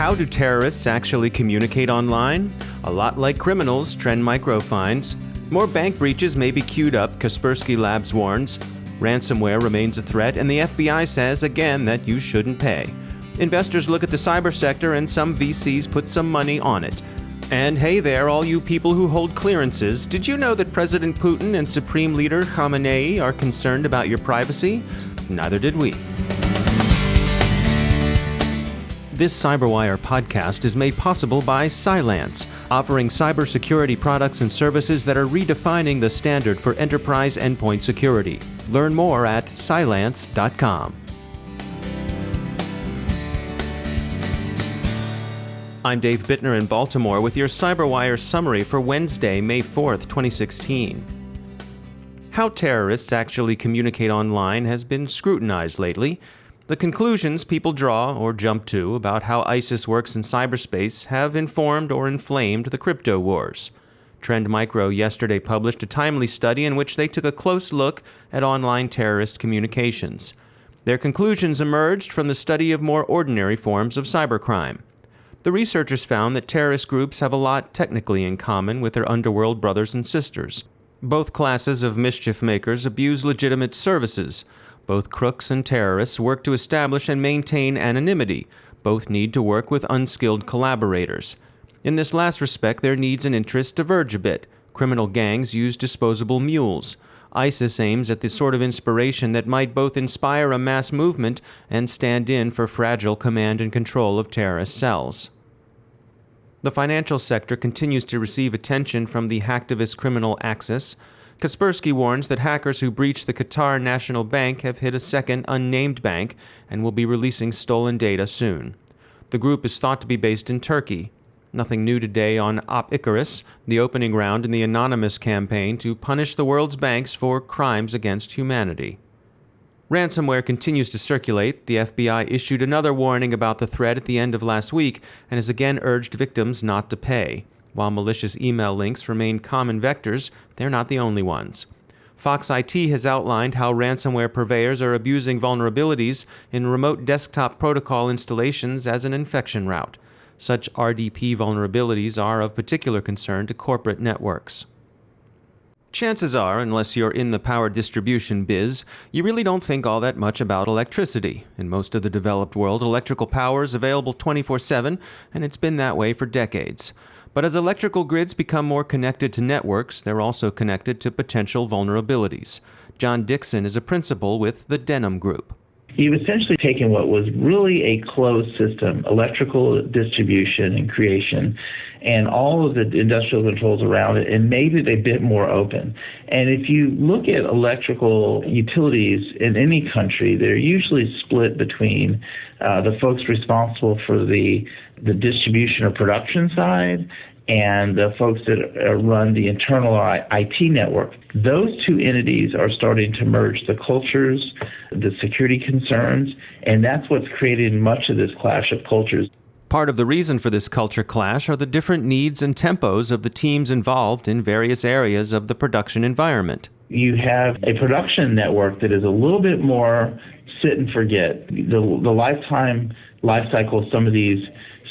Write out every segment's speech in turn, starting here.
How do terrorists actually communicate online? A lot like criminals, Trend Micro finds. More bank breaches may be queued up, Kaspersky Labs warns. Ransomware remains a threat, and the FBI says again that you shouldn't pay. Investors look at the cyber sector, and some VCs put some money on it. And hey there, all you people who hold clearances, did you know that President Putin and Supreme Leader Khamenei are concerned about your privacy? Neither did we. This CyberWire podcast is made possible by Cylance, offering cybersecurity products and services that are redefining the standard for enterprise endpoint security. Learn more at cylance.com. I'm Dave Bittner in Baltimore with your CyberWire summary for Wednesday, May 4th, 2016. How terrorists actually communicate online has been scrutinized lately. The conclusions people draw or jump to about how ISIS works in cyberspace have informed or inflamed the crypto wars. Trend Micro yesterday published a timely study in which they took a close look at online terrorist communications. Their conclusions emerged from the study of more ordinary forms of cybercrime. The researchers found that terrorist groups have a lot technically in common with their underworld brothers and sisters. Both classes of mischief makers abuse legitimate services. Both crooks and terrorists work to establish and maintain anonymity. Both need to work with unskilled collaborators. In this last respect, their needs and interests diverge a bit. Criminal gangs use disposable mules. ISIS aims at the sort of inspiration that might both inspire a mass movement and stand in for fragile command and control of terrorist cells. The financial sector continues to receive attention from the hacktivist criminal axis. Kaspersky warns that hackers who breached the Qatar National Bank have hit a second unnamed bank and will be releasing stolen data soon. The group is thought to be based in Turkey. Nothing new today on Op Icarus, the opening round in the anonymous campaign to punish the world's banks for crimes against humanity. Ransomware continues to circulate. The FBI issued another warning about the threat at the end of last week and has again urged victims not to pay. While malicious email links remain common vectors, they're not the only ones. Fox IT has outlined how ransomware purveyors are abusing vulnerabilities in remote desktop protocol installations as an infection route. Such RDP vulnerabilities are of particular concern to corporate networks. Chances are, unless you're in the power distribution biz, you really don't think all that much about electricity. In most of the developed world, electrical power is available 24/7, and it's been that way for decades. But as electrical grids become more connected to networks, they're also connected to potential vulnerabilities. John Dickson is a principal with the Denim Group. You've essentially taken what was really a closed system, electrical distribution and creation, and all of the industrial controls around it, and made it a bit more open. And if you look at electrical utilities in any country, they're usually split between the folks responsible for the distribution or production side and the folks that run the internal IT network. Those two entities are starting to merge the cultures, the security concerns, and that's what's created much of this clash of cultures. Part of the reason for this culture clash are the different needs and tempos of the teams involved in various areas of the production environment. You have a production network that is a little bit more sit and forget. The life cycle of some of these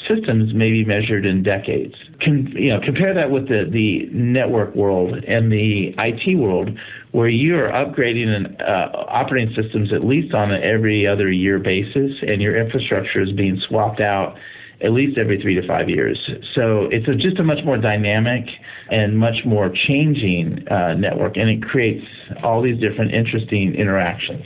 systems may be measured in decades. Compare that with the network world and the IT world, where you are upgrading operating systems at least on an every other year basis, and your infrastructure is being swapped out at least every 3 to 5 years. So it's just a much more dynamic and much more changing network, and it creates all these different interesting interactions.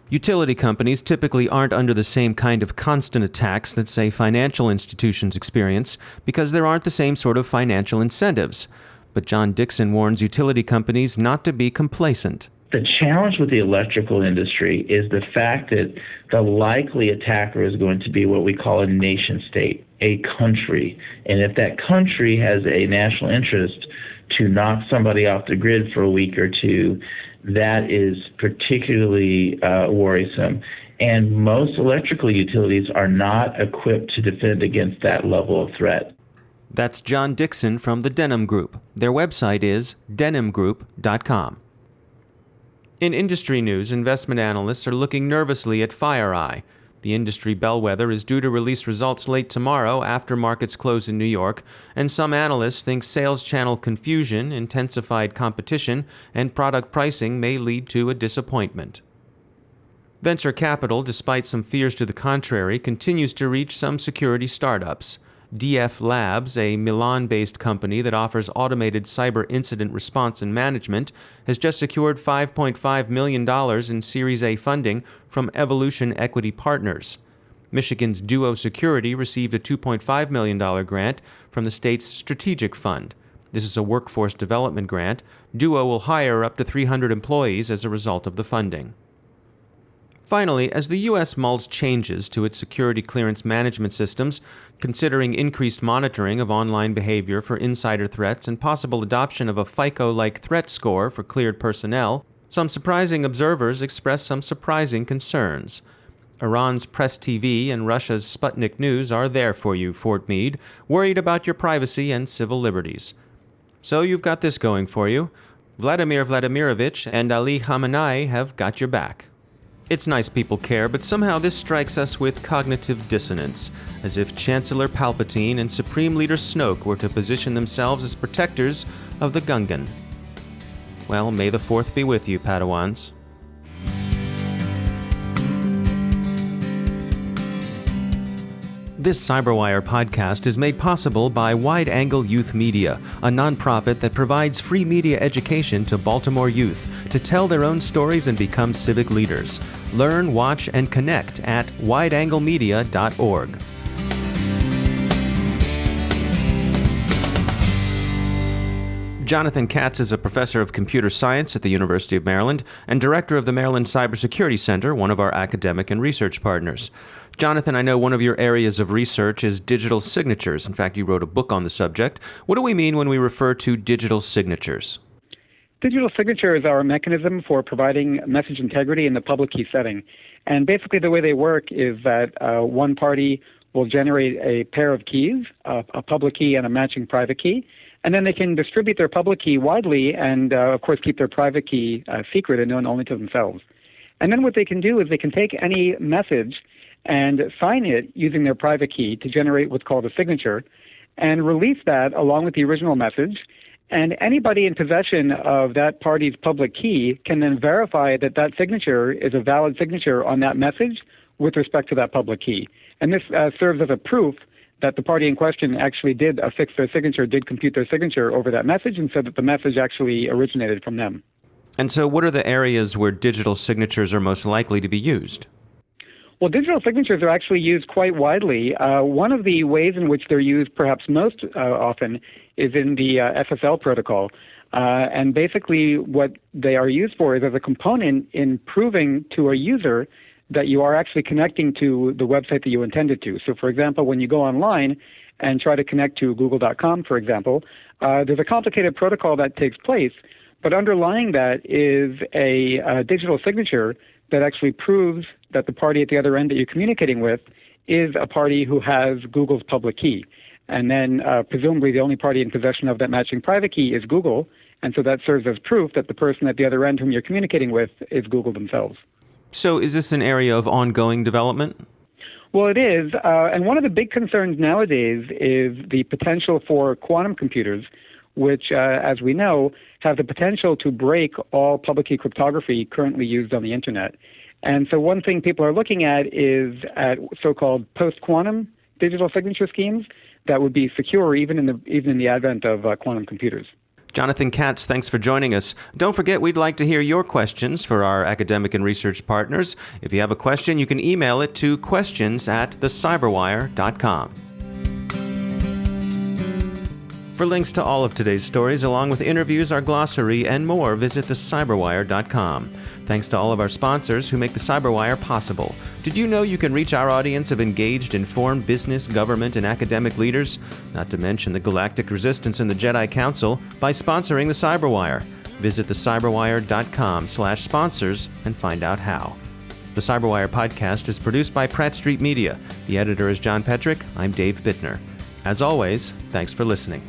Utility companies typically aren't under the same kind of constant attacks that, say, financial institutions experience because there aren't the same sort of financial incentives. But John Dickson warns utility companies not to be complacent. The challenge with the electrical industry is the fact that the likely attacker is going to be what we call a nation state, a country. And if that country has a national interest to knock somebody off the grid for a week or two, that is particularly worrisome. And most electrical utilities are not equipped to defend against that level of threat. That's John Dickson from the Denim Group. Their website is denimgroup.com. In industry news, investment analysts are looking nervously at FireEye. The industry bellwether is due to release results late tomorrow after markets close in New York, and some analysts think sales channel confusion, intensified competition, and product pricing may lead to a disappointment. Venture capital, despite some fears to the contrary, continues to reach some security startups. DF Labs, a Milan-based company that offers automated cyber incident response and management, has just secured $5.5 million in Series A funding from Evolution Equity Partners. Michigan's Duo Security received a $2.5 million grant from the state's Strategic Fund. This is a workforce development grant. Duo will hire up to 300 employees as a result of the funding. Finally, as the U.S. mulls changes to its security clearance management systems, considering increased monitoring of online behavior for insider threats and possible adoption of a FICO-like threat score for cleared personnel, some surprising observers express some surprising concerns. Iran's Press TV and Russia's Sputnik News are there for you, Fort Meade, worried about your privacy and civil liberties. So you've got this going for you. Vladimir Vladimirovich and Ali Khamenei have got your back. It's nice people care, but somehow this strikes us with cognitive dissonance, as if Chancellor Palpatine and Supreme Leader Snoke were to position themselves as protectors of the Gungan. Well, may the 4th be with you, Padawans. This CyberWire podcast is made possible by Wide Angle Youth Media, a nonprofit that provides free media education to Baltimore youth to tell their own stories and become civic leaders. Learn, watch, and connect at wideanglemedia.org. Jonathan Katz is a professor of computer science at the University of Maryland and director of the Maryland Cybersecurity Center, one of our academic and research partners. Jonathan, I know one of your areas of research is digital signatures. In fact, you wrote a book on the subject. What do we mean when we refer to digital signatures? Digital signatures are a mechanism for providing message integrity in the public key setting. And basically the way they work is that one party will generate a pair of keys, a public key and a matching private key, and then they can distribute their public key widely and, of course, keep their private key secret and known only to themselves. And then what they can do is they can take any message and sign it using their private key to generate what's called a signature and release that along with the original message. And anybody in possession of that party's public key can then verify that that signature is a valid signature on that message with respect to that public key. And this serves as a proof that the party in question actually did affix their signature, did compute their signature over that message, and so that the message actually originated from them. And so what are the areas where digital signatures are most likely to be used? Well, digital signatures are actually used quite widely. One of the ways in which they're used perhaps most often is in the SSL protocol. And basically what they are used for is as a component in proving to a user that you are actually connecting to the website that you intended to. So, for example, when you go online and try to connect to google.com, for example, there's a complicated protocol that takes place, but underlying that is a digital signature that actually proves that the party at the other end that you're communicating with is a party who has Google's public key. And then presumably the only party in possession of that matching private key is Google, and so that serves as proof that the person at the other end whom you're communicating with is Google themselves. So is this an area of ongoing development? Well, it is. And one of the big concerns nowadays is the potential for quantum computers, which, as we know, have the potential to break all public key cryptography currently used on the Internet. And so one thing people are looking at is at so-called post-quantum digital signature schemes that would be secure even in the advent of quantum computers. Jonathan Katz, thanks for joining us. Don't forget, we'd like to hear your questions for our academic and research partners. If you have a question, you can email it to questions@thecyberwire.com. For links to all of today's stories, along with interviews, our glossary, and more, visit thecyberwire.com. Thanks to all of our sponsors who make the CyberWire possible. Did you know you can reach our audience of engaged, informed business, government, and academic leaders, not to mention the Galactic Resistance and the Jedi Council, by sponsoring the CyberWire? Visit thecyberwire.com/sponsors and find out how. The CyberWire podcast is produced by Pratt Street Media. The editor is John Petrick. I'm Dave Bittner. As always, thanks for listening.